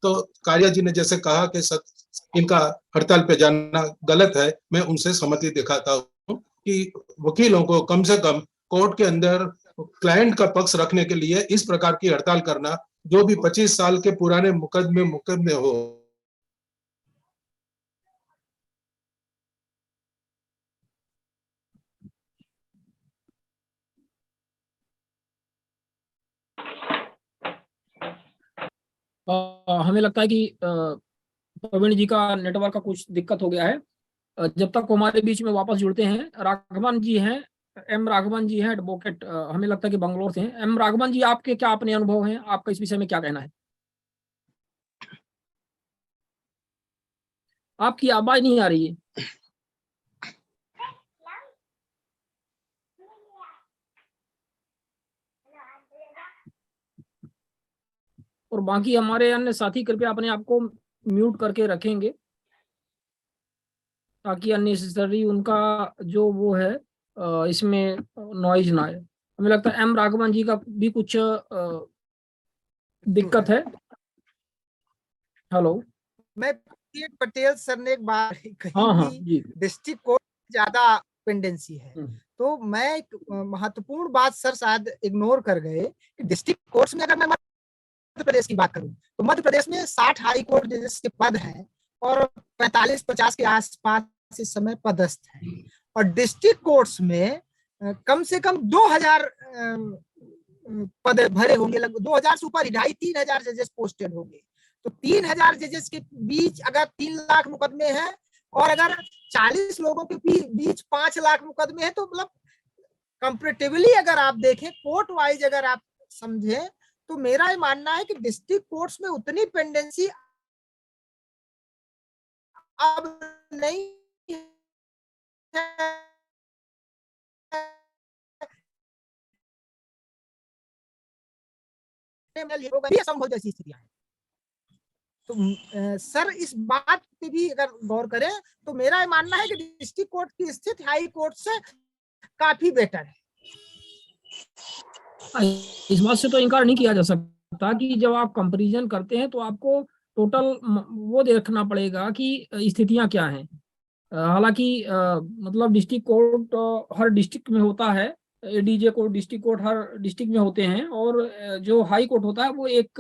तो कारिया जी ने जैसे कहा कि इनका हड़ताल पे जाना गलत है, मैं उनसे सहमति दिखाता हूँ कि वकीलों को कम से कम कोर्ट के अंदर क्लाइंट का पक्ष रखने के लिए इस प्रकार की हड़ताल करना, जो भी 25 साल के पुराने मुकदमे हो। हमें लगता है कि प्रवीण जी का नेटवर्क का कुछ दिक्कत हो गया है। जब तक हमारे बीच में वापस जुड़ते हैं, राघवन जी हैं, एम राघवन जी हैं, एडवोकेट, हमें लगता है कि बंगलोर से हैं। एम राघवन जी, आपके क्या अपने अनुभव हैं, आपका इस विषय में क्या कहना है? आपकी आवाज नहीं आ रही है। और बाकी हमारे अन्य साथी कृपया अपने आप को म्यूट करके रखेंगे ताकि अननेसेसरी उनका जो वो है इसमें नॉइज ना आए। हमें लगता है एम राघवन जी का भी कुछ दिक्कत है। हेलो, मैं पटेल सर ने एक बार कही हाँ कि डिस्ट्रिक्ट कोर्ट ज्यादा पेंडेंसी है, तो मैं एक महत्वपूर्ण बात सर शायद इग्नोर कर गए कि डिस्ट्रिक्ट कोर्ट्स में अगर मैं मध्य प्रदेश की बात करूं तो मध्य प्रदेश में 60 हाई कोर्ट जजेस के पद हैं और 45-50 के आसपास इस समय पदस्थ हैं, और डिस्ट्रिक्ट कोर्ट्स में कम से कम 2000 पद भरे होंगे, लगभग 2000 से ऊपर 2500-3000 जजेस पोस्टेड होंगे। तो 3000 जजेस के बीच अगर 3 लाख मुकदमे हैं और अगर 40 लोगों के बीच 5 लाख मुकदमे हैं, तो मतलब कंपैरेटिवली अगर आप देखें कोर्ट वाइज अगर आप समझें, तो मेरा ये मानना है कि डिस्ट्रिक्ट कोर्ट्स में उतनी पेंडेंसी अब नहीं है संभव जैसी स्थितियां हैं। तो सर इस बात पे भी अगर गौर करें तो मेरा ये मानना है कि डिस्ट्रिक्ट कोर्ट की स्थिति हाई कोर्ट से काफी बेटर है। इस बात से तो इनकार नहीं किया जा सकता कि जब आप कंपैरिजन करते हैं तो आपको टोटल वो देखना पड़ेगा कि स्थितियां क्या हैं। हालांकि मतलब डिस्ट्रिक्ट कोर्ट हर डिस्ट्रिक्ट में होता है, डीजे कोर्ट डिस्ट्रिक्ट कोर्ट हर डिस्ट्रिक्ट में होते हैं, और जो हाई कोर्ट होता है वो एक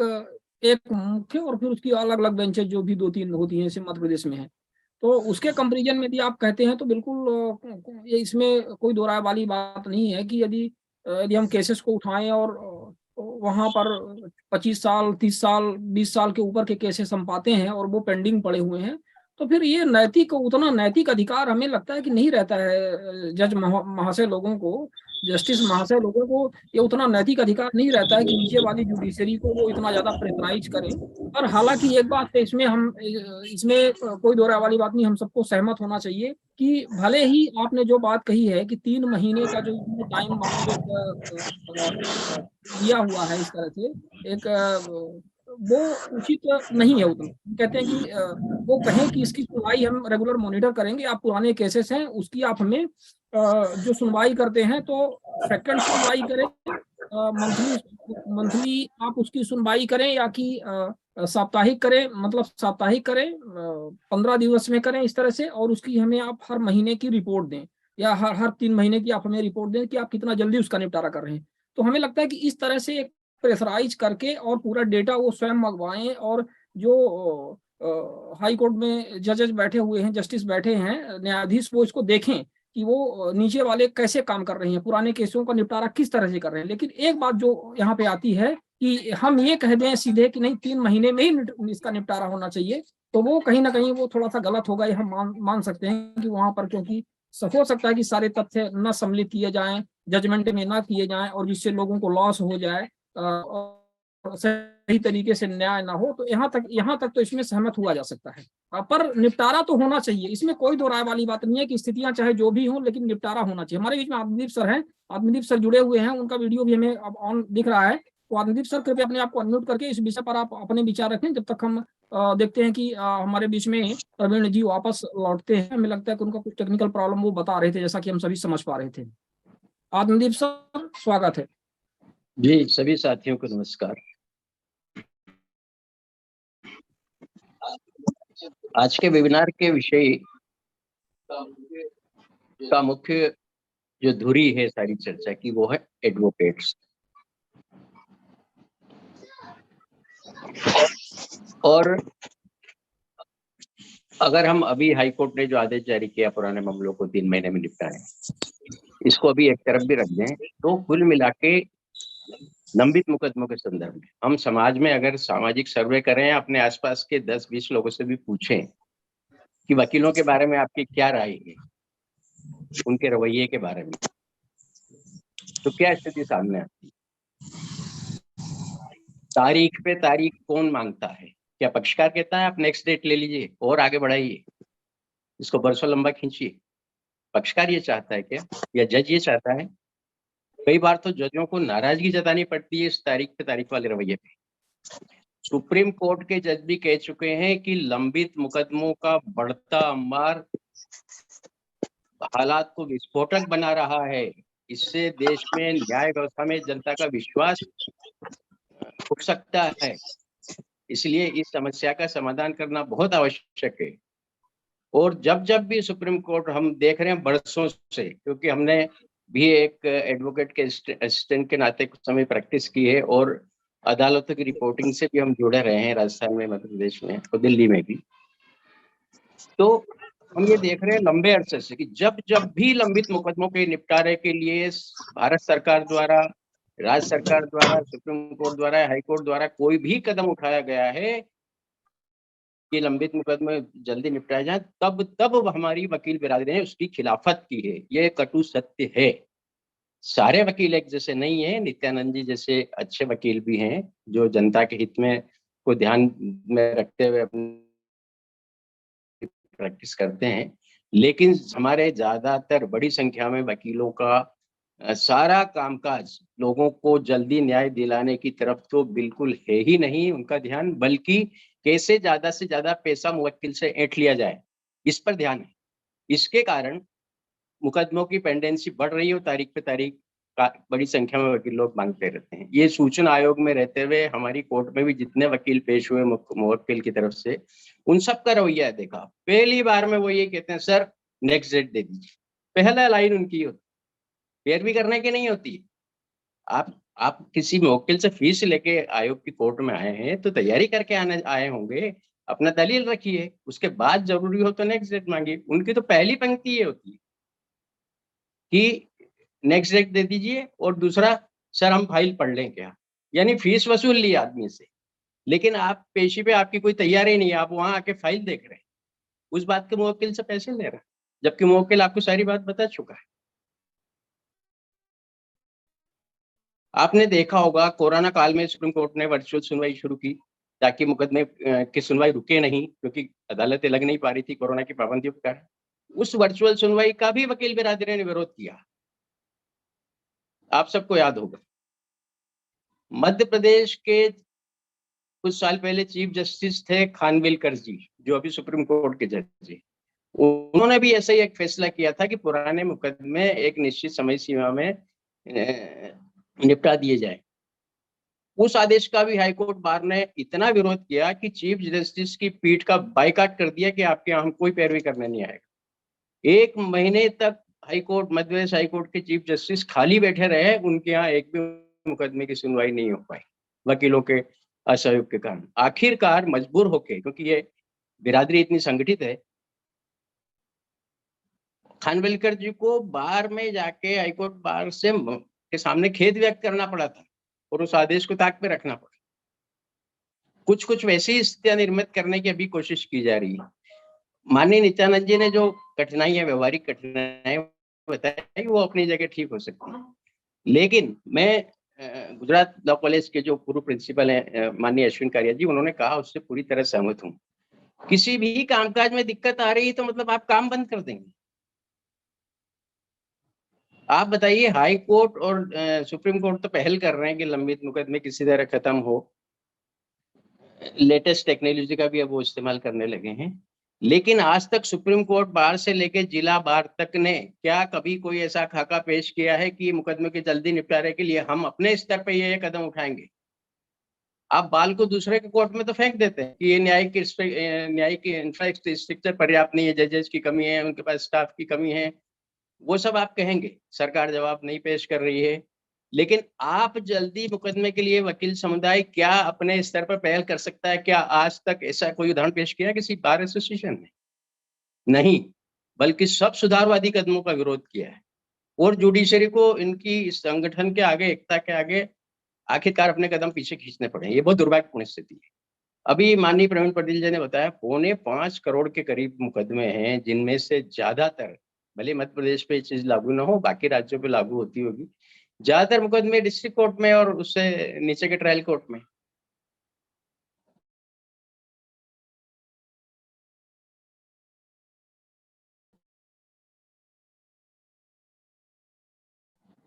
मुख्य और फिर उसकी अलग अलग बेंचेज जो भी 2-3 होती हैं, जैसे मध्य प्रदेश में है। तो उसके कंपैरिजन में भी आप कहते हैं तो बिल्कुल ये इसमें कोई दो राय वाली बात नहीं है कि यदि हम केसेस को उठाएं और वहां पर 25 साल 30 साल 20 साल के ऊपर के केसेस हम पाते हैं और वो पेंडिंग पड़े हुए हैं, तो फिर ये उतना नैतिक अधिकार हमें लगता है कि नहीं रहता है जज महाशय लोगों को, जस्टिस महाशय लोगों को ये उतना नैतिक अधिकार नहीं रहता है कि नीचे वाली जुडिशरी को वो इतना ज्यादा प्रेशराइज करें। और हालांकि एक बात है इसमें कोई दो राय वाली बात नहीं, हम सबको सहमत होना चाहिए कि भले ही आपने जो बात कही है कि 3 महीने का जो टाइम बाउंड दिया हुआ है इस तरह से एक वो उचित नहीं है उतना। कहते हैं कि वो कहें कि इसकी सुनवाई हम रेगुलर मॉनिटर करेंगे, आप पुराने केसेस हैं उसकी आप हमें जो सुनवाई करते हैं तो फ्रिक्वेंट सुनवाई करें, मंथली आप उसकी सुनवाई करें या कि साप्ताहिक करें, मतलब साप्ताहिक करें 15 दिवस में करें इस तरह से, और उसकी हमें आप हर महीने की रिपोर्ट दें या हर 3 महीने की आप हमें रिपोर्ट दें कि आप कितना जल्दी उसका निपटारा कर रहे हैं। तो हमें लगता है कि इस तरह से एक प्रेशराइज करके और पूरा डेटा वो स्वयं मंगवाएं, और जो हाई कोर्ट में जजेस बैठे हुए हैं, जस्टिस बैठे हैं, न्यायाधीश, वो इसको देखें कि वो नीचे वाले कैसे काम कर रहे हैं, पुराने केसों का निपटारा किस तरह से कर रहे हैं। लेकिन एक बात जो यहाँ पे आती है कि हम ये कह दें सीधे कि नहीं 3 महीने में ही इसका निपटारा होना चाहिए, तो वो कहीं ना कहीं वो थोड़ा सा गलत होगा। ये हम मान सकते हैं कि वहां पर क्योंकि हो सकता है कि सारे तथ्य न सम्मिलित किए जाएं, जजमेंट में ना किए जाएं, और जिससे लोगों को लॉस हो जाए और सही तरीके से न्याय ना हो। तो यहाँ तक तो इसमें सहमत हुआ जा सकता है, पर निपटारा तो होना चाहिए, इसमें कोई दो राय वाली बात नहीं है कि स्थितियां चाहे जो भी हों लेकिन निपटारा होना चाहिए। हमारे बीच में आत्मदीप सर हैं, आत्मदीप सर जुड़े हुए हैं, उनका वीडियो भी हमें अब ऑन दिख रहा है। तो आत्मदीप सर कृपया अपने आप को अनम्यूट करके इस विषय पर आप अपने विचार रखें, जब तक हम देखते हैं कि हमारे बीच में प्रवीण जी वापस लौटते हैं। हमें लगता है कि उनका कुछ टेक्निकल प्रॉब्लम वो बता रहे थे, जैसा कि हम सभी समझ पा रहे थे। आत्मदीप सर, स्वागत है जी। सभी साथियों को नमस्कार। आज के वेबिनार के विषय का मुख्य जो धुरी है सारी चर्चा की वो है एडवोकेट्स। और अगर हम अभी हाई कोर्ट ने जो आदेश जारी किया पुराने मामलों को 3 महीने में निपटाएं, इसको अभी एक तरफ भी रख दें, तो कुल मिला के लंबित मुकदमों के संदर्भ में हम समाज में अगर सामाजिक सर्वे करें, अपने आसपास के 10-20 लोगों से भी पूछें कि वकीलों के बारे में आपकी क्या राय है, उनके रवैये के बारे में, तो क्या स्थिति सामने आती है। तारीख पे तारीख कौन मांगता है? क्या पक्षकार कहता है आप नेक्स्ट डेट ले लीजिए और आगे बढ़ाइए, इसको बरसों लंबा खींचिए? पक्षकार ये चाहता है क्या, या जज ये चाहता है? कई बार तो जजों को नाराजगी जतानी पड़ती है इस तारीख पे तारीख वाले रवैये पे। सुप्रीम कोर्ट के जज भी कह चुके हैं कि लंबित मुकदमों का बढ़ता अंबार हालात को विस्फोटक बना रहा है। इससे देश में न्याय व्यवस्था में जनता का विश्वास उठ सकता है। इसलिए इस समस्या का समाधान करना बहुत आवश्यक है। और जब जब भी सुप्रीम कोर्ट, हम देख रहे हैं बरसों से, क्योंकि हमने भी एक एडवोकेट के असिस्टेंट के नाते कुछ समय प्रैक्टिस की है और अदालतों की रिपोर्टिंग से भी हम जुड़े रहे हैं, राजस्थान में, मध्य प्रदेश में और दिल्ली में भी। तो हम ये देख रहे हैं लंबे अरसे से कि जब जब भी लंबित मुकदमों के निपटारे के लिए भारत सरकार द्वारा, राज्य सरकार द्वारा, सुप्रीम कोर्ट द्वारा, हाई कोर्ट द्वारा कोई भी कदम उठाया गया है कि लंबित मुकदमे जल्दी निपटाए जाए, तब तब हमारी वकील बिरादरी ने उसकी खिलाफत की है। ये कटु सत्य है। सारे वकील एक जैसे नहीं है। नित्यानंद जी जैसे अच्छे वकील भी हैं जो जनता के हित में को ध्यान में रखते हुए अपनी प्रैक्टिस करते हैं, लेकिन हमारे ज्यादातर बड़ी संख्या में वकीलों का सारा कामकाज लोगों को जल्दी न्याय दिलाने की तरफ तो बिल्कुल है ही नहीं उनका ध्यान, बल्कि कैसे ज्यादा से ज्यादा पैसा मुवक्किल से ऐंठ लिया जाए, इस पर ध्यान है। इसके कारण मुकदमों की पेंडेंसी बढ़ रही है और तारीख पे तारीख बड़ी संख्या में वकील लोग मांगते रहते हैं। ये सूचना आयोग में रहते हुए हमारी कोर्ट में भी जितने वकील पेश हुए मुवक्किल की तरफ से, उन सब का रवैया देखा। पहली बार में वो ये कहते हैं सर नेक्स्ट डेट दे दीजिए। पहला लाइन उनकी होती, पैरवी करने की नहीं होती। आप किसी मुवक्किल से फीस लेके आयोग की कोर्ट में आए हैं तो तैयारी करके आए होंगे, अपना दलील रखिए, उसके बाद जरूरी हो तो नेक्स्ट डेट मांगिए। उनकी तो पहली पंक्ति ये होती है कि नेक्स्ट डेट दे दीजिए, और दूसरा सर हम फाइल पढ़ लें क्या। यानी फीस वसूल ली आदमी से, लेकिन आप पेशी पे आपकी कोई तैयारी नहीं है, आप वहां आके फाइल देख रहे हैं, उस बात के मुवक्किल से पैसे ले रहे हैं, जबकि मुवक्किल आपको सारी बात बता चुका है। आपने देखा होगा कोरोना काल में सुप्रीम कोर्ट ने वर्चुअल सुनवाई शुरू की ताकि मुकदमे की सुनवाई रुके नहीं, क्योंकि अदालतें लग नहीं पा रही थी कोरोना की पाबंदियों के कारण। उस वर्चुअल सुनवाई का भी वकील बिरादरी ने विरोध किया, आप सबको याद होगा। मध्य प्रदेश के कुछ साल पहले चीफ जस्टिस थे खानविलकर जी, जो अभी सुप्रीम कोर्ट के जज जी, उन्होंने भी ऐसा ही एक फैसला किया था कि पुराने मुकदमे एक निश्चित समय सीमा में निपटा दिए जाए। उस आदेश का भी हाईकोर्ट बार ने इतना विरोध किया कि चीफ जस्टिस की पीठ का बाइकाट कर दिया कि आपके यहाँ हम कोई पैरवी करने नहीं आएगा। 1 महीने तक हाईकोर्ट, मध्य प्रदेश हाईकोर्ट के चीफ जस्टिस खाली बैठे रहे, उनके यहाँ एक भी मुकदमे की सुनवाई नहीं हो पाई वकीलों के असहयोग के कारण। आखिरकार मजबूर होके, क्योंकि ये बिरादरी इतनी संगठित है, खानविलकर जी को बार में जाके हाईकोर्ट बार से के सामने खेद व्यक्त करना पड़ा था और उस आदेश को ताक पे रखना पड़ा। कुछ कुछ वैसी स्थितियां निर्मित करने की अभी कोशिश की जा रही है। माननीय नित्यानंद जी ने जो कठिनाइयां, व्यवहारिक कठिनाइयां बताई, वो अपनी जगह ठीक हो सकती है, लेकिन मैं गुजरात लॉ कॉलेज के जो पूर्व प्रिंसिपल हैं माननीय अश्विन कारिया जी, उन्होंने कहा, उससे पूरी तरह सहमत हूँ। किसी भी कामकाज में दिक्कत आ रही तो मतलब आप काम बंद कर देंगे। आप बताइए, हाई कोर्ट और सुप्रीम कोर्ट तो पहल कर रहे हैं कि लंबित मुकदमे किसी तरह खत्म हो, लेटेस्ट टेक्नोलॉजी का भी अब वो इस्तेमाल करने लगे हैं, लेकिन आज तक सुप्रीम कोर्ट बार से लेकर जिला बार तक ने क्या कभी कोई ऐसा खाका पेश किया है कि मुकदमे के जल्दी निपटारे के लिए हम अपने स्तर पर ये कदम उठाएंगे? आप बाल को दूसरे के कोर्ट में तो फेंक देते हैं कि ये न्यायिक इंफ्रास्ट्रक्चर पर्याप्त नहीं है, जजेस की कमी है, उनके पास स्टाफ की कमी है, वो सब आप कहेंगे, सरकार जवाब नहीं पेश कर रही है। लेकिन आप जल्दी मुकदमे के लिए वकील समुदाय क्या अपने स्तर पर पहल कर सकता है? क्या आज तक ऐसा कोई उदाहरण पेश किया किसी बार एसोसिएशन ने? नहीं, बल्कि सब सुधारवादी कदमों का विरोध किया है। और जुडिशरी को इनकी संगठन के आगे, एकता के आगे आखिरकार अपने कदम पीछे खींचने पड़े। ये बहुत दुर्भाग्यपूर्ण स्थिति है। अभी माननीय प्रवीण पटेल जी ने बताया 4.25 करोड़ के करीब मुकदमे हैं, जिनमें से ज्यादातर, भले मध्य प्रदेश पे ये चीज लागू ना हो, बाकी राज्यों पे लागू होती होगी, ज्यादातर मुकदमे डिस्ट्रिक्ट कोर्ट में और उससे नीचे के ट्रायल कोर्ट में।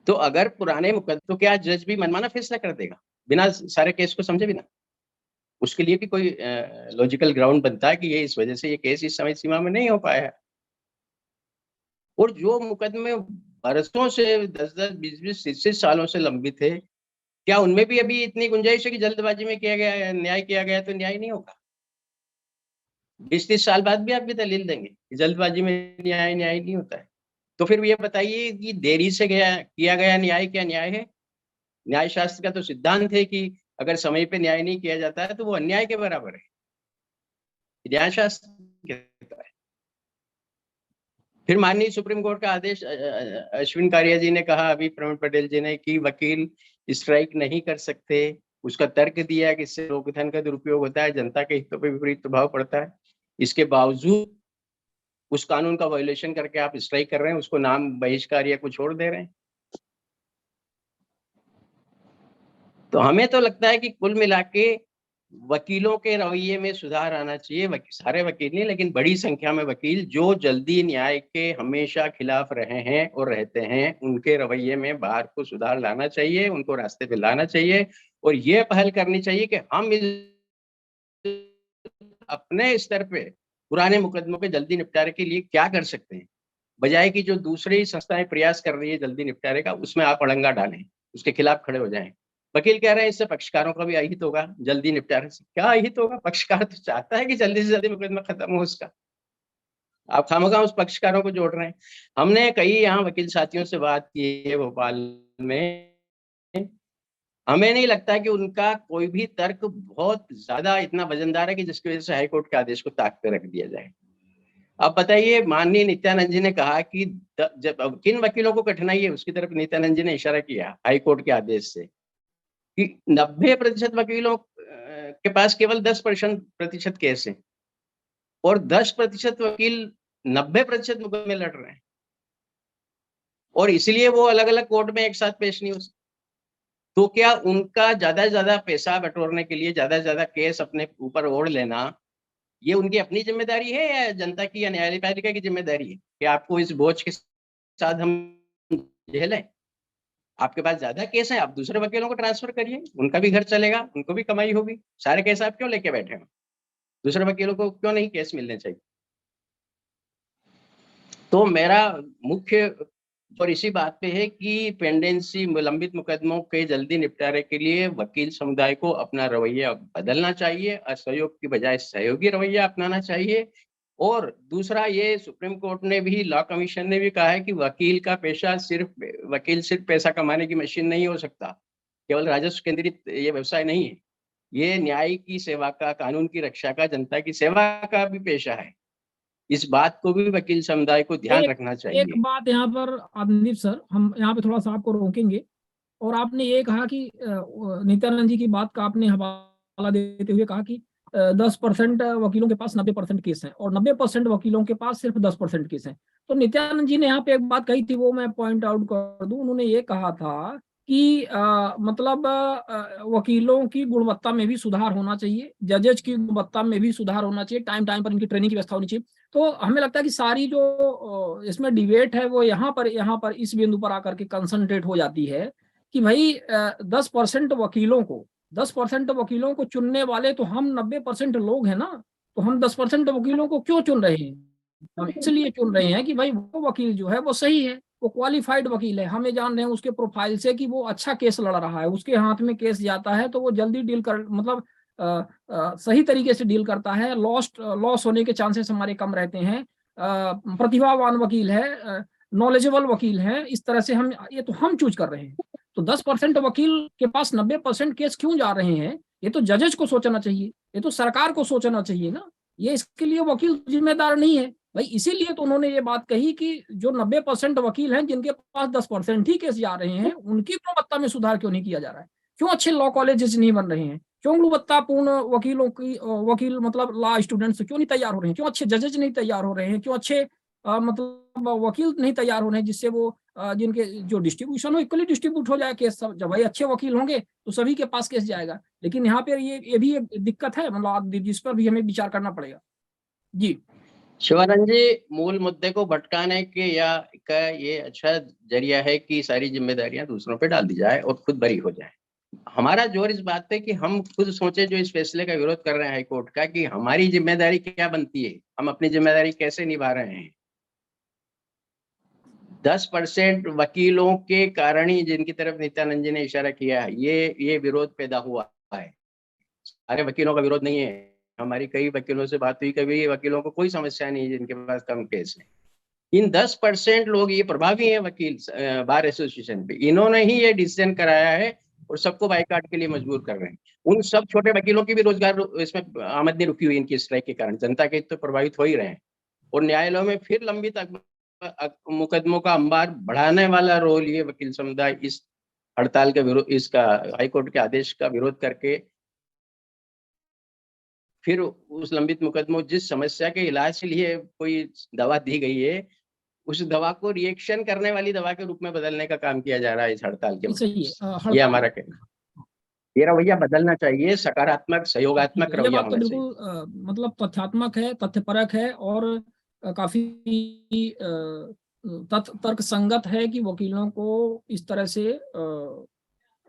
तो अगर पुराने मुकदमे, तो क्या जज भी मनमाना फैसला कर देगा बिना सारे केस को समझे बिना? उसके लिए भी कोई लॉजिकल ग्राउंड बनता है कि ये इस वजह से ये केस इस समय सीमा में नहीं हो पाया है। और जो मुकदमे बरसों से 10-10, 20-20, 30 सालों से लंबित थे, क्या उनमें भी अभी इतनी गुंजाइश है कि जल्दबाजी में किया गया है, न्याय किया गया तो न्याय नहीं होगा? 20-30 साल बाद भी आप भी दलील देंगे कि जल्दबाजी में न्याय नहीं होता है। तो फिर ये बताइए कि देरी से किया गया न्याय क्या न्याय है? न्याय शास्त्र का तो सिद्धांत है कि अगर समय पे न्याय नहीं किया जाता है तो वो अन्याय के बराबर है, न्याय शास्त्र कहता है। फिर माननीय सुप्रीम कोर्ट का आदेश, अश्विन कारिया जी ने कहा अभी प्रवीण पटेल जी ने, कि वकील स्ट्राइक नहीं कर सकते। उसका तर्क दिया कि इससे लोकधन का दुरुपयोग होता है, जनता के हितों पर विपरीत प्रभाव पड़ता है। इसके बावजूद उस कानून का वायोलेशन करके आप स्ट्राइक कर रहे हैं, उसको नाम बहिष्कार या कुछ और दे रहे हैं। तो हमें तो लगता है कि कुल मिला के वकीलों के रवैये में सुधार आना चाहिए। सारे वकील नहीं, लेकिन बड़ी संख्या में वकील जो जल्दी न्याय के हमेशा खिलाफ रहे हैं और रहते हैं, उनके रवैये में बाहर को सुधार लाना चाहिए, उनको रास्ते पे लाना चाहिए। और ये पहल करनी चाहिए कि हम अपने स्तर पे पुराने मुकदमों के जल्दी निपटारे के लिए क्या कर सकते हैं, बजाय कि जो दूसरी संस्थाएं प्रयास कर रही है जल्दी निपटारे का, उसमें आप अड़ंगा डालें, उसके खिलाफ खड़े हो जाएं। वकील कह रहे हैं इससे पक्षकारों का भी अहित होगा, जल्दी निपटारे से क्या अहित होगा? पक्षकार तो चाहता है कि जल्दी से जल्दी मुकदमा खत्म हो उसका। आप खामखा उस पक्षकारों को जोड़ रहे हैं। हमने कई यहाँ वकील साथियों से बात की है भोपाल में, हमें नहीं लगता कि उनका कोई भी तर्क बहुत ज्यादा इतना वजनदार है कि जिसकी वजह से हाईकोर्ट के आदेश को ताक पे रख दिया जाए। अब बताइए, माननीय नित्यानंद जी ने कहा कि जब किन वकीलों को कठिनाई है, उसकी तरफ नित्यानंद जी ने इशारा किया हाईकोर्ट के आदेश से, कि 90% वकीलों के पास केवल 10% केस है और 10% वकील 90% मुकदमे लड़ रहे हैं, और इसलिए वो अलग अलग कोर्ट में एक साथ पेश नहीं हो सकते। तो क्या उनका ज्यादा से ज्यादा पैसा बटोरने के लिए ज्यादा से ज्यादा केस अपने ऊपर ओढ़ लेना, ये उनकी अपनी जिम्मेदारी है या जनता की या न्यायपालिका की जिम्मेदारी है कि आपको इस बोझ के साथ हम झेलें? आपके पास ज्यादा केस है, आप दूसरे वकीलों को ट्रांसफर करिए, उनका भी घर चलेगा, उनको भी कमाई होगी। सारे केस आप क्यों लेके बैठे हो? दूसरे वकीलों को क्यों नहीं केस मिलने चाहिए? तो मेरा मुख्य और इसी बात पे है कि पेंडेंसी लंबित मुकदमों के जल्दी निपटारे के लिए वकील समुदाय को अपना रवैया बदलना चाहिए, असहयोग की बजाय सहयोगी रवैया अपनाना चाहिए। और दूसरा, ये सुप्रीम कोर्ट ने भी, लॉ कमीशन ने भी कहा है कि वकील सिर्फ पैसा कमाने की मशीन नहीं हो सकता, केवल राजस्व केंद्रित ये व्यवसाय नहीं है, ये न्याय की सेवा का, कानून की रक्षा का, जनता की सेवा का भी पेशा है। इस बात को भी वकील समुदाय को ध्यान रखना चाहिए। एक बात यहाँ पर आदित्य सर, हम यहाँ पे थोड़ा सा आपको रोकेंगे। और आपने ये कहा कि नित्यानंद जी की बात का आपने हवाला देते हुए कहा कि 10% वकीलों के पास 90% केस हैं और 90% वकीलों के पास सिर्फ 10% केस हैं। तो नित्यानंद जी ने यहाँ पे एक बात कही थी, वो मैं पॉइंट आउट कर दूं। उन्होंने ये कहा था कि मतलब वकीलों की गुणवत्ता में भी सुधार होना चाहिए, जजेज की गुणवत्ता में भी सुधार होना चाहिए, टाइम टाइम पर इनकी ट्रेनिंग की व्यवस्था होनी चाहिए। तो हमें लगता है कि सारी जो इसमें डिबेट है वो यहाँ पर इस बिंदु पर आकर के कंसंट्रेट हो जाती है कि भाई 10% वकीलों को चुनने वाले तो हम 90% लोग हैं ना, तो हम 10% वकीलों को क्यों चुन रहे हैं? हम इसलिए चुन रहे हैं कि भाई वो वकील जो है वो सही है, वो क्वालिफाइड वकील है, हमें जान रहे हैं उसके प्रोफाइल से कि वो अच्छा केस लड़ रहा है, उसके हाथ में केस जाता है तो वो जल्दी डील कर, मतलब सही तरीके से डील करता है, लॉस होने के चांसेस हमारे कम रहते हैं, प्रतिभावान वकील है, नॉलेजेबल वकील है, इस तरह से हम ये तो हम चूज कर रहे हैं। तो 10% वकील के पास 90% केस क्यों जा रहे हैं, ये तो जजेस को सोचना चाहिए, ये तो सरकार को सोचना चाहिए ना, ये इसके लिए वकील जिम्मेदार नहीं है भाई। इसीलिए तो उन्होंने ये बात कही कि जो 90% वकील हैं जिनके पास 10% ही केस जा रहे हैं, उनकी गुणवत्ता में सुधार क्यों नहीं किया जा रहा है, क्यों अच्छे लॉ कॉलेजेस नहीं बन रहे हैं, क्यों गुणवत्तापूर्ण वकीलों की वकील मतलब लॉ स्टूडेंट्स क्यों नहीं तैयार हो रहे हैं, क्यों अच्छे जजेज नहीं तैयार हो रहे हैं, क्यों अच्छे मतलब वकील नहीं तैयार हो रहे हैं, जिससे वो जिनके जो डिस्ट्रीब्यूशन हो इक्वली डिस्ट्रीब्यूट हो जाए केस, सब जब भाई अच्छे वकील होंगे तो सभी के पास केस जाएगा। लेकिन यहाँ पे ये भी एक दिक्कत है, मतलब जिस पर भी हमें विचार करना पड़ेगा। जी शिवानंद जी, मूल मुद्दे को भटकाने के या का ये अच्छा जरिया है कि सारी जिम्मेदारियां दूसरों पे डाल दी जाए और खुद बरी हो जाए। हमारा जोर इस बात पे कि हम खुद सोचे जो इस फैसले का विरोध कर रहे हैं हाईकोर्ट का, कि हमारी जिम्मेदारी क्या बनती है, हम अपनी जिम्मेदारी कैसे निभा रहे हैं। 10% वकीलों के कारण ही, जिनकी तरफ नित्यानंद जी ने इशारा किया है, ये विरोध पैदा हुआ है। सारे वकीलों का विरोध नहीं है, हमारी कई वकीलों से बात हुई, कभी वकीलों को कोई समस्या नहीं है जिनके पास कम केस है। इन 10% लोग ये प्रभावी हैं वकील बार एसोसिएशन पे, इन्होंने ही ये डिसीजन कराया है और सबको बाइकाट के लिए मजबूर कर रहे हैं। उन सब छोटे वकीलों की भी रोजगार इसमें आमदनी रुकी हुई इनकी स्ट्राइक के कारण, जनता के तो प्रभावित हो ही रहे हैं। और न्यायालयों में फिर लंबित मुकदमों का अंबार बढ़ाने वाला रोल ये वकील समुदाय इस हड़ताल के विरोध, इसका हाईकोर्ट के आदेश का विरोध करके फिर उस लंबित मुकदमों, जिस समस्या के इलाज के लिए कोई दवा दी गई है, उस दवा को रिएक्शन करने वाली दवा के रूप में बदलने का काम किया जा रहा है इस हड़ताल के सही है। माध्यम। ये हमारा कहना है। ये रवैया बदलना चाहिए, सकारात्मक सहयोगात्मक ये रवैया बात तो होना चाहिए। बिल्कुल मतलब तथ्यात्मक है, तथ्यपरक है, और काफी तर्क संगत है कि वकीलों को इस तरह से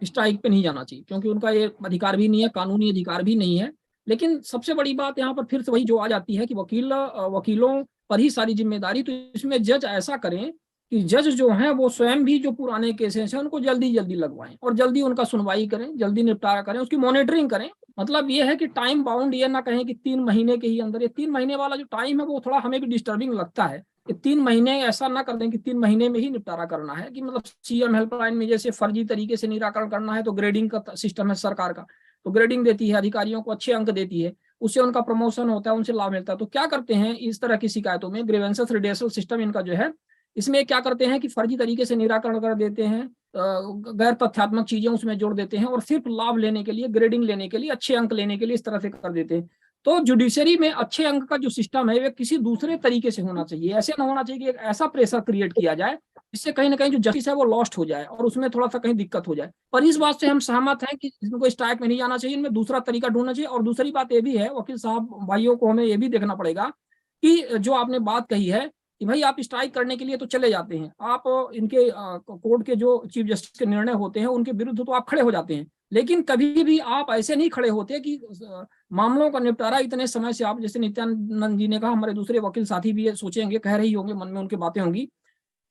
स्ट्राइक पे नहीं जाना चाहिए, क्योंकि उनका ये अधिकार भी नहीं है, कानूनी अधिकार भी नहीं है। लेकिन सबसे बड़ी बात यहाँ पर फिर से वही जो आ जाती है कि वकीलों पर ही सारी जिम्मेदारी, तो इसमें जज ऐसा करें कि जज जो हैं वो स्वयं भी जो पुराने केसेस हैं उनको जल्दी जल्दी लगवाएं और जल्दी उनका सुनवाई करें, जल्दी निपटारा करें, उसकी मॉनिटरिंग करें। मतलब ये है कि टाइम बाउंड ये ना कहें कि 3 महीने के ही अंदर, ये 3 महीने वाला जो टाइम है वो थोड़ा हमें भी डिस्टर्बिंग लगता है कि 3 महीने ऐसा ना कर दें कि 3 महीने में ही निपटारा करना है, कि मतलब सीएम हेल्पलाइन में जैसे फर्जी तरीके से निराकरण करना है तो ग्रेडिंग का सिस्टम है सरकार का, तो ग्रेडिंग देती है, अधिकारियों को अच्छे अंक देती है, उससे उनका प्रमोशन होता है, उनसे लाभ मिलता है। तो क्या करते हैं इस तरह की शिकायतों में, ग्रीवेंसेस रिड्यूसल सिस्टम इनका जो है, इसमें क्या करते हैं कि फर्जी तरीके से निराकरण कर देते हैं, गैर तथ्यात्मक चीजें उसमें जोड़ देते हैं और सिर्फ लाभ लेने के लिए, ग्रेडिंग लेने के लिए, अच्छे अंक लेने के लिए इस तरह से कर देते हैं। तो जुडिशरी में अच्छे अंक का जो सिस्टम है वो किसी दूसरे तरीके से होना चाहिए, ऐसे ना होना चाहिए कि एक ऐसा प्रेशर क्रिएट किया जाए जिससे कहीं ना कहीं जो जस्टिस है वो लॉस्ट हो जाए और उसमें थोड़ा सा कहीं दिक्कत हो जाए। पर इस बात से हम सहमत हैं कि इनको स्ट्राइक में नहीं जाना चाहिए, इनमें दूसरा तरीका ढूंढना चाहिए। और दूसरी बात ये भी है वकील साहब भाइयों को, हमें ये भी देखना पड़ेगा कि जो आपने बात कही है कि भाई आप स्ट्राइक करने के लिए तो चले जाते हैं, आप इनके कोर्ट के जो चीफ जस्टिस के निर्णय होते हैं उनके विरुद्ध तो आप खड़े हो जाते हैं, लेकिन कभी भी आप ऐसे नहीं खड़े होते कि मामलों का निपटारा इतने समय से आप, जैसे नित्यानंद जी ने कहा, हमारे दूसरे वकील साथी भी ये सोचेंगे, कह रही होंगे, मन में उनके बातें होंगी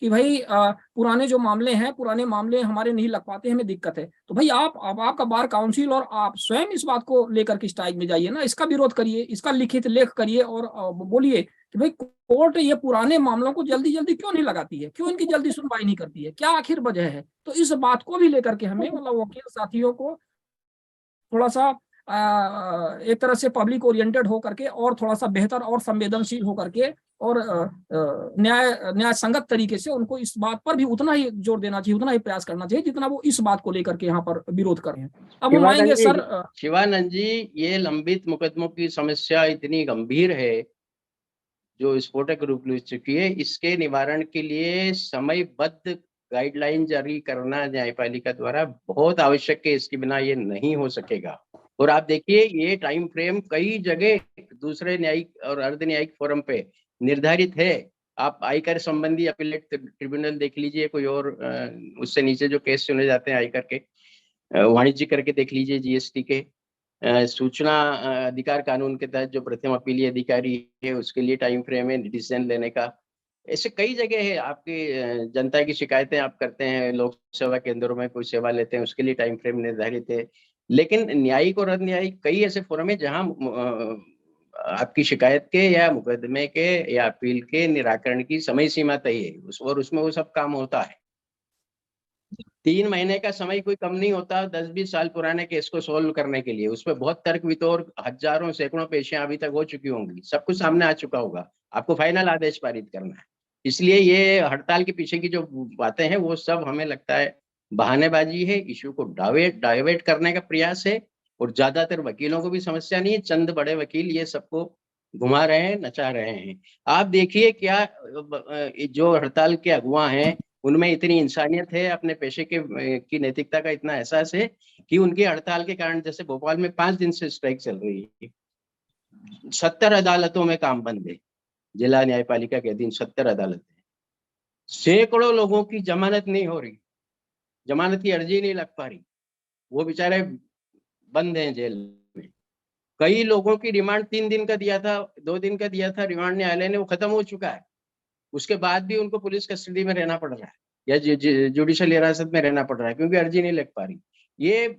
कि भाई पुराने जो मामले हैं, पुराने मामले हमारे नहीं लग पाते, हमें दिक्कत है। तो भाई आपका बार काउंसिल और आप स्वयं इस बात को लेकर के स्ट्राइक में जाइए ना, इसका विरोध करिए, इसका लिखित लेख करिए और बोलिए कि भाई कोर्ट ये पुराने मामलों को जल्दी जल्दी क्यों नहीं लगाती है, क्यों इनकी जल्दी सुनवाई नहीं करती है, क्या आखिर वजह है। तो इस बात को भी लेकर के हमें, मतलब वकील साथियों को थोड़ा सा एक तरह से पब्लिक ओरिएंटेड हो करके और थोड़ा सा बेहतर और संवेदनशील हो करके और न्याय संगत तरीके से उनको इस बात पर भी उतना ही जोर देना चाहिए, उतना ही प्रयास करना चाहिए जितना वो इस बात को लेकर के यहाँ पर विरोध कर रहे हैं। अब हम आएंगे सर। शिवानंद जी, ये लंबित मुकदमों की समस्या इतनी गंभीर है जो विस्फोटक रूप ले चुकी है, इसके निवारण के लिए समयबद्ध गाइडलाइन जारी करना न्यायपालिका द्वारा बहुत आवश्यक है, इसके बिना ये नहीं हो सकेगा। और आप देखिए ये टाइम फ्रेम कई जगह दूसरे न्यायिक और अर्ध न्यायिक फोरम पे निर्धारित है। आप आयकर संबंधी अपीलेट ट्रिब्यूनल देख लीजिए, कोई और उससे नीचे जो केस सुने जाते हैं आयकर के, वाणिज्य करके देख लीजिए, जीएसटी के, सूचना अधिकार कानून के तहत जो प्रथम अपीलीय अधिकारी है उसके लिए टाइम फ्रेम है डिसीजन लेने का। ऐसे कई जगह है आपकी जनता की शिकायतें आप करते हैं, लोक सेवा केंद्रों में कोई सेवा लेते हैं, उसके लिए टाइम फ्रेम निर्धारित है। लेकिन न्यायिक और अर्ध न्यायिक कई ऐसे फोरम है जहां आपकी शिकायत के या मुकदमे के या अपील के निराकरण की समय सीमा तय है, और उसमें वो सब काम होता है। 3 महीने का समय कोई कम नहीं होता 10-20 साल पुराने केस को सोल्व करने के लिए। उसमें बहुत तर्क वितर्क, हजारों सैकड़ों पेशियां अभी तक हो चुकी होंगी, सब कुछ सामने आ चुका होगा। आपको फाइनल आदेश पारित करना है। इसलिए ये हड़ताल के पीछे की जो बातें हैं वो सब हमें लगता है बहानेबाजी है, इशू को डाइवर्ट करने का प्रयास है। और ज्यादातर वकीलों को भी समस्या नहीं है, चंद बड़े वकील ये सबको घुमा रहे हैं, नचा रहे हैं। आप देखिए क्या जो हड़ताल के अगुवा हैं उनमें इतनी इंसानियत है, अपने पेशे के की नैतिकता का इतना एहसास है कि उनकी हड़ताल के कारण, जैसे भोपाल में 5 दिन से स्ट्राइक चल रही है, 70 अदालतों में काम बंद है, जिला न्यायपालिका के अधीन 70 अदालतें, सैकड़ों लोगों की जमानत नहीं हो रही, जमानत की अर्जी नहीं लग पा रही, वो बेचारे बंद हैं जेल में। कई लोगों की रिमांड 3 दिन का दिया था, 2 दिन का दिया था रिमांड न्यायालय ने, वो खत्म हो चुका है, उसके बाद भी उनको पुलिस कस्टडी में रहना पड़ रहा है या जुडिशियल हिरासत में रहना पड़ रहा है क्योंकि अर्जी नहीं लग पा रही। ये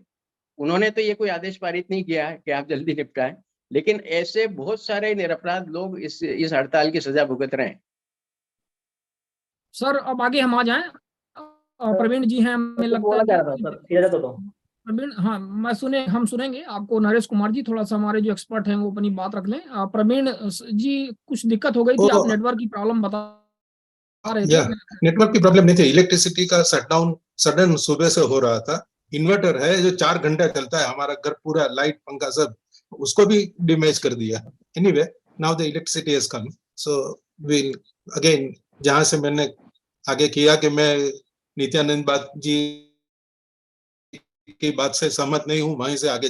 उन्होंने तो ये कोई आदेश पारित नहीं किया है कि आप जल्दी निपटाएं, लेकिन ऐसे बहुत सारे निरपराध लोग इस हड़ताल की सजा भुगत रहे हैं। सर अब आगे हम आ जाएं, प्रवीण जी हैं, हमें लगता है प्रवीण, हाँ हम सुनेंगे आपको। नरेश कुमार जी थोड़ा सा हमारे जो एक्सपर्ट हैं वो अपनी बात रख लें। प्रवीण जी कुछ दिक्कत हो गई थी, आप नेटवर्क की प्रॉब्लम बता रहे थे। नेटवर्क की प्रॉब्लम नहीं थी, इलेक्ट्रिसिटी का शटडाउन सडन सुबह से हो रहा था। इन्वर्टर है जो 4 घंटा चलता है, हमारा घर पूरा लाइट पंखा सब, उसको भी डैमेज कर दिया। Anyway now the electricity has come, so will again, जहां से मैंने आगे किया कि मैं नित्यानंद जी की बात से सहमत नहीं हूं, वहीं से आगे